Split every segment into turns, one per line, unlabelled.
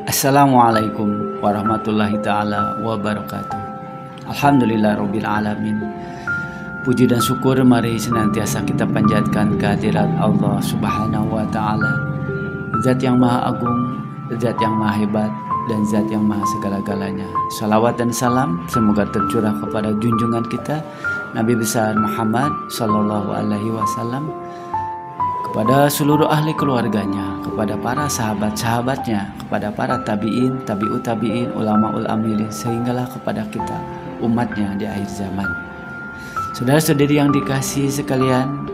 Assalamualaikum warahmatullahi ta'ala wabarakatuh. Alhamdulillahirabbil alamin. Puji dan syukur mari senantiasa kita panjatkan kehadirat Allah Subhanahu wa taala, Zat yang Maha Agung, Zat yang Maha Hebat, dan Zat yang Maha segala-galanya. Salawat dan salam semoga tercurah kepada junjungan kita Nabi besar Muhammad sallallahu alaihi wasallam, kepada seluruh ahli keluarganya, kepada para sahabat-sahabatnya, kepada para tabi'in, tabi'ut tabi'in, ulama-ul amilin, sehinggalah kepada kita umatnya di akhir zaman. Saudara-saudari yang dikasihi sekalian,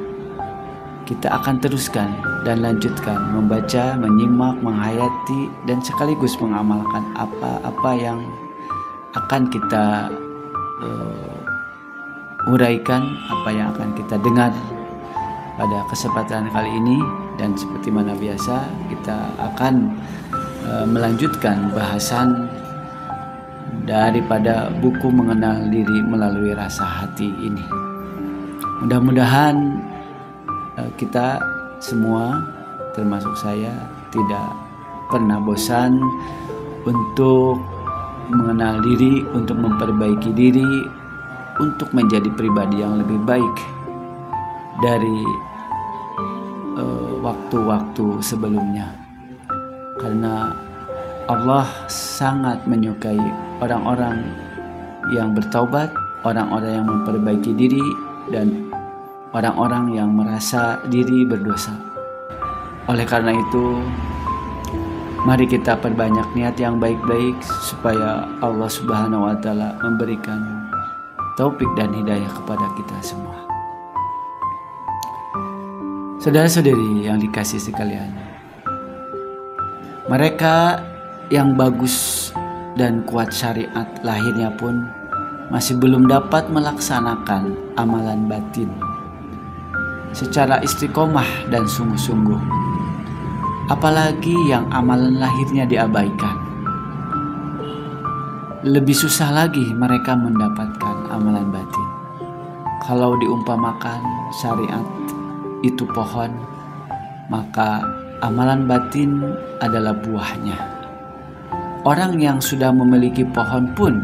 kita akan teruskan dan lanjutkan membaca, menyimak, menghayati, dan sekaligus mengamalkan apa-apa yang akan kita uraikan, apa yang akan kita dengar pada kesempatan kali ini. Dan seperti mana biasa, kita akan melanjutkan bahasan daripada buku Mengenal Diri Melalui Rasa Hati ini. Mudah-mudahan kita semua, termasuk saya, tidak pernah bosan untuk mengenal diri, untuk memperbaiki diri, untuk menjadi pribadi yang lebih baik dari waktu-waktu sebelumnya. Karena Allah sangat menyukai orang-orang yang bertaubat, orang-orang yang memperbaiki diri, dan orang-orang yang merasa diri berdosa. Oleh karena itu, mari kita perbanyak niat yang baik-baik supaya Allah Subhanahu wa taala memberikan taufik dan hidayah kepada kita semua. Saudara-saudari yang dikasihi sekalian, mereka yang bagus dan kuat syariat lahirnya pun masih belum dapat melaksanakan amalan batin secara istiqomah dan sungguh-sungguh, apalagi yang amalan lahirnya diabaikan. Lebih susah lagi mereka mendapatkan amalan batin. Kalau diumpamakan syariat itu pohon, maka amalan batin adalah buahnya. Orang yang sudah memiliki pohon pun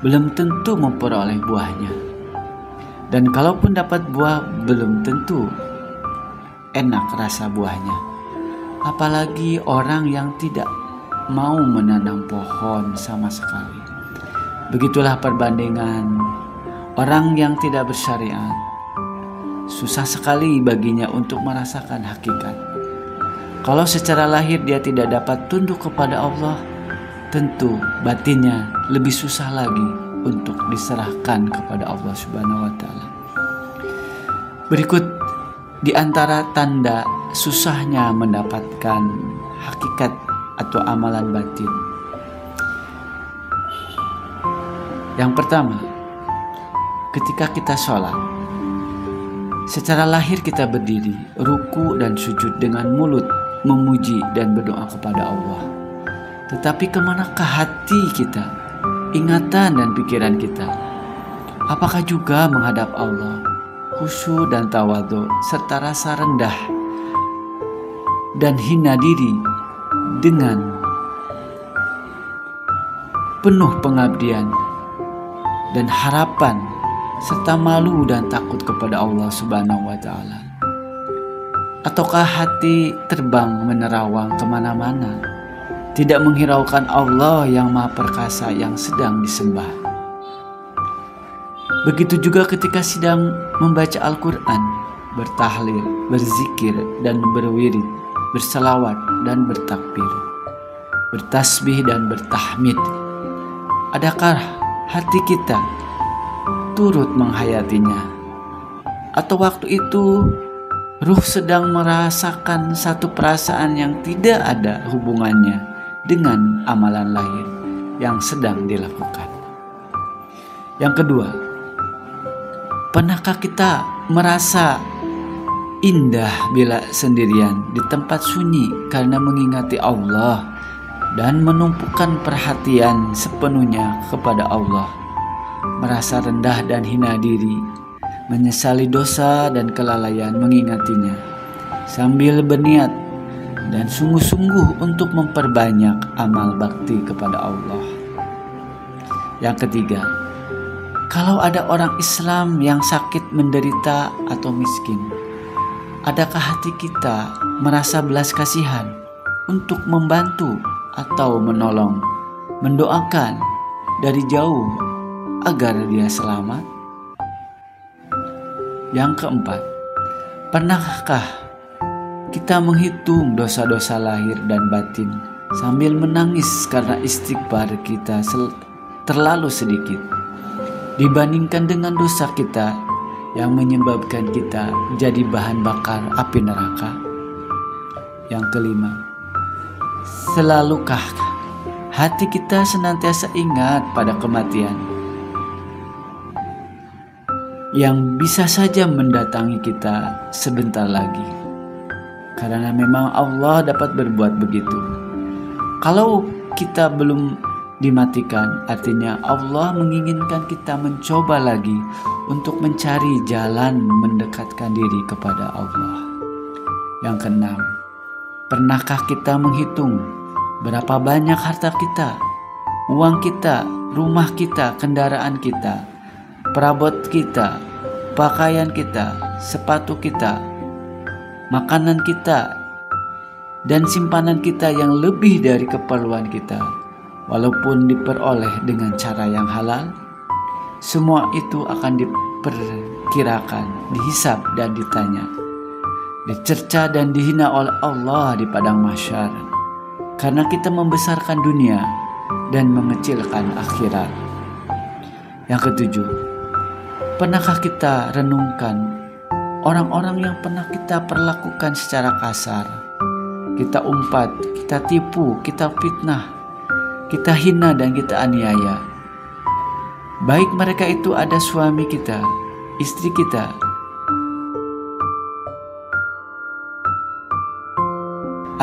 belum tentu memperoleh buahnya. Dan kalaupun dapat buah, belum tentu enak rasa buahnya. Apalagi orang yang tidak mau menanam pohon sama sekali. Begitulah perbandingan orang yang tidak bersyariat. Susah sekali baginya untuk merasakan hakikat. Kalau secara lahir dia tidak dapat tunduk kepada Allah, tentu batinnya lebih susah lagi untuk diserahkan kepada Allah Subhanahu wa taala. Berikut di antara tanda susahnya mendapatkan hakikat atau amalan batin. Yang pertama, ketika kita sholat, secara lahir kita berdiri, ruku dan sujud dengan mulut memuji dan berdoa kepada Allah. Tetapi kemanakah hati kita, ingatan dan pikiran kita? Apakah juga menghadap Allah, khusyuk dan tawadhu, serta rasa rendah dan hina diri dengan penuh pengabdian dan harapan, serta malu dan takut kepada Allah Subhanahu wa taala? Ataukah hati terbang menerawang kemana-mana, tidak menghiraukan Allah yang Maha Perkasa yang sedang disembah? Begitu juga ketika sedang membaca Al-Quran, bertahlil, berzikir dan berwirid, berselawat dan bertakbir, bertasbih dan bertahmid. Adakah hati kita turut menghayatinya? Atau waktu itu ruh sedang merasakan satu perasaan yang tidak ada hubungannya dengan amalan lahir yang sedang dilakukan? Yang kedua, pernahkah kita merasa indah bila sendirian di tempat sunyi karena mengingati Allah dan menumpukan perhatian sepenuhnya kepada Allah, merasa rendah dan hina diri, menyesali dosa dan kelalaian mengingatinya, sambil berniat dan sungguh-sungguh untuk memperbanyak amal bakti kepada Allah. Yang ketiga, kalau ada orang Islam yang sakit, menderita, atau miskin, adakah hati kita merasa belas kasihan untuk membantu atau menolong, mendoakan dari jauh agar dia selamat? Yang keempat, pernahkah kita menghitung dosa-dosa lahir dan batin sambil menangis karena istighfar kita terlalu sedikit dibandingkan dengan dosa kita yang menyebabkan kita jadi bahan bakar api neraka? Yang kelima, selalukah hati kita senantiasa ingat pada kematian yang bisa saja mendatangi kita sebentar lagi? Karena memang Allah dapat berbuat begitu. Kalau kita belum dimatikan, artinya Allah menginginkan kita mencoba lagi untuk mencari jalan mendekatkan diri kepada Allah. Yang keenam, pernahkah kita menghitung berapa banyak harta kita, uang kita, rumah kita, kendaraan kita, perabot kita, pakaian kita, sepatu kita, makanan kita, dan simpanan kita yang lebih dari keperluan kita, walaupun diperoleh dengan cara yang halal? Semua itu akan diperkirakan, dihisab dan ditanya, dicerca dan dihina oleh Allah di padang mahsyar, karena kita membesarkan dunia dan mengecilkan akhirat. Yang ketujuh, pernahkah kita renungkan orang-orang yang pernah kita perlakukan secara kasar, kita umpat, kita tipu, kita fitnah, kita hina dan kita aniaya? Baik mereka itu ada suami kita, istri kita,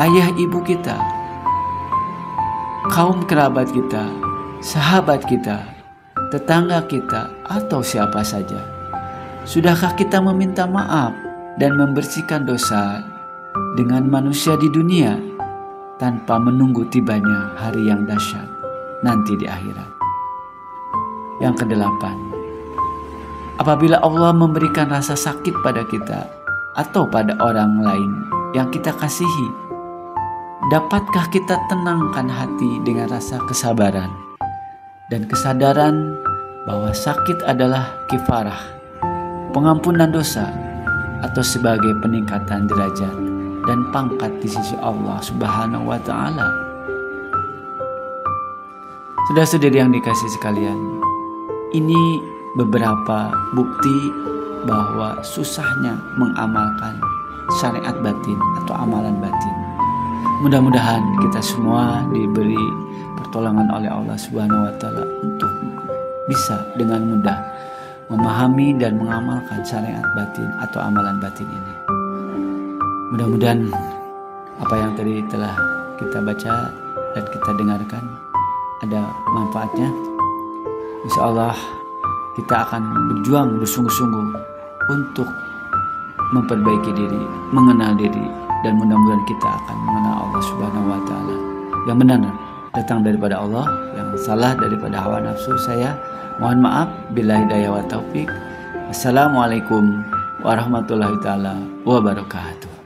ayah ibu kita, kaum kerabat kita, sahabat kita, tetangga kita, atau siapa saja. Sudahkah kita meminta maaf dan membersihkan dosa dengan manusia di dunia tanpa menunggu tibanya hari yang dahsyat nanti di akhirat? Yang kedelapan, apabila Allah memberikan rasa sakit pada kita atau pada orang lain yang kita kasihi, dapatkah kita tenangkan hati dengan rasa kesabaran dan kesadaran bahwa sakit adalah kifarah, pengampunan dosa, atau sebagai peningkatan derajat dan pangkat di sisi Allah Subhanahu wa Ta'ala? Saudara-saudari yang dikasihi sekalian, ini beberapa bukti bahwa susahnya mengamalkan syariat batin atau amalan batin. Mudah-mudahan kita semua diberi pertolongan oleh Allah Subhanahu wa Ta'ala untuk bisa dengan mudah memahami dan mengamalkan syariat batin atau amalan batin ini. Mudah-mudahan apa yang tadi telah kita baca dan kita dengarkan ada manfaatnya. Insya Allah kita akan berjuang bersungguh-sungguh untuk memperbaiki diri, mengenal diri, dan mudah-mudahan kita akan mengenal Allah Subhanahu wa Ta'ala. Yang benar datang daripada Allah, yang salah daripada hawa nafsu saya. Mohon maaf, bila hidayah wa taufik. Assalamualaikum warahmatullahi taala wabarakatuh.